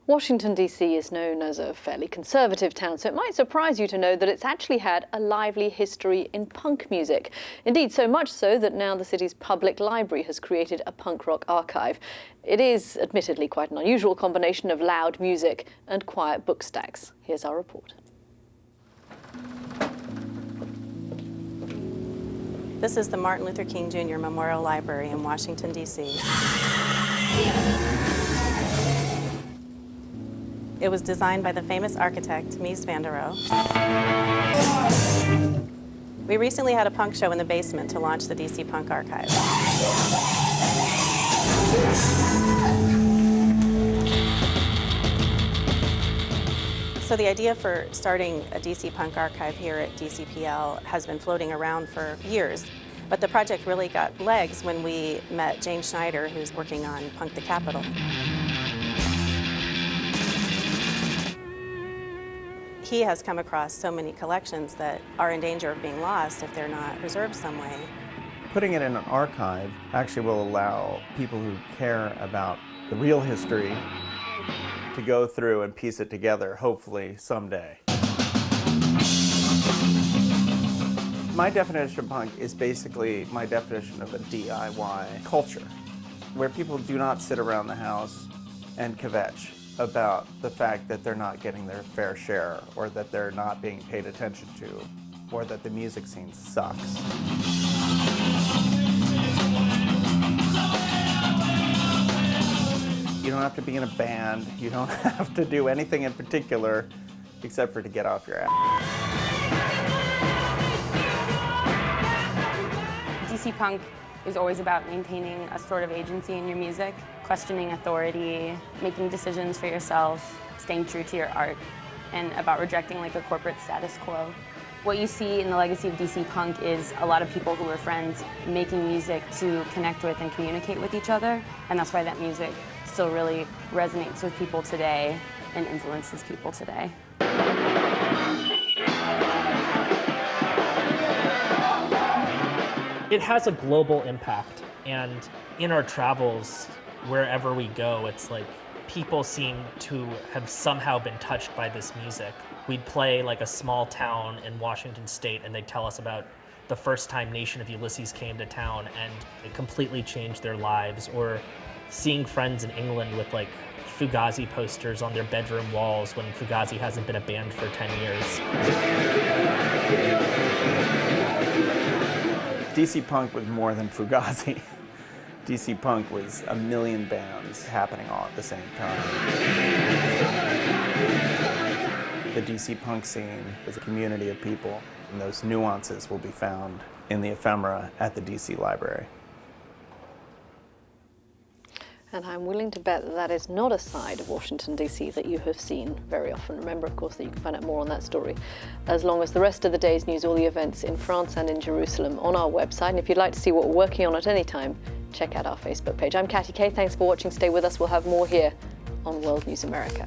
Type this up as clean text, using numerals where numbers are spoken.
Washington, D.C. is known as a fairly conservative town, so it might surprise you to know that it's actually had a lively history in punk music. Indeed, so much so that now the city's public library has created a punk rock archive. It is admittedly quite an unusual combination of loud music and quiet book stacks. Here's our report. This is the Martin Luther King Jr. Memorial Library in Washington, D.C. It was designed by the famous architect, Mies van der Rohe. We recently had a punk show in the basement to launch the DC Punk Archive. So the idea for starting a DC Punk Archive here at DCPL has been floating around for years, but the project really got legs when we met James Schneider, who's working on Punk the Capitol. He has come across so many collections that are in danger of being lost if they're not preserved some way. Putting it in an archive actually will allow people who care about the real history to go through and piece it together, hopefully someday. My definition of punk is basically my definition of a DIY culture, where people do not sit around the house and kvetch about the fact that they're not getting their fair share, or that they're not being paid attention to, or that the music scene sucks. You don't have to be in a band, you don't have to do anything in particular except for to get off your ass. DC Punk is always about maintaining a sort of agency in your music, questioning authority, making decisions for yourself, staying true to your art, and about rejecting like a corporate status quo. What you see in the legacy of DC Punk is a lot of people who were friends making music to connect with and communicate with each other, and that's why that music still really resonates with people today and influences people today. It has a global impact, and in our travels, wherever we go, it's like people seem to have somehow been touched by this music. We'd play like a small town in Washington State, and they'd tell us about the first time Nation of Ulysses came to town, and it completely changed their lives. Or seeing friends in England with like Fugazi posters on their bedroom walls when Fugazi hasn't been a band for 10 years. DC Punk was more than Fugazi. DC Punk was a million bands happening all at the same time. The DC Punk scene is a community of people, and those nuances will be found in the ephemera at the DC Library. And I'm willing to bet that that is not a side of Washington, D.C. that you have seen very often. Remember, of course, that you can find out more on that story, as long as the rest of the day's news, all the events in France and in Jerusalem, on our website. And if you'd like to see what we're working on at any time, check out our Facebook page. I'm Katty Kay. Thanks for watching. Stay with us. We'll have more here on World News America.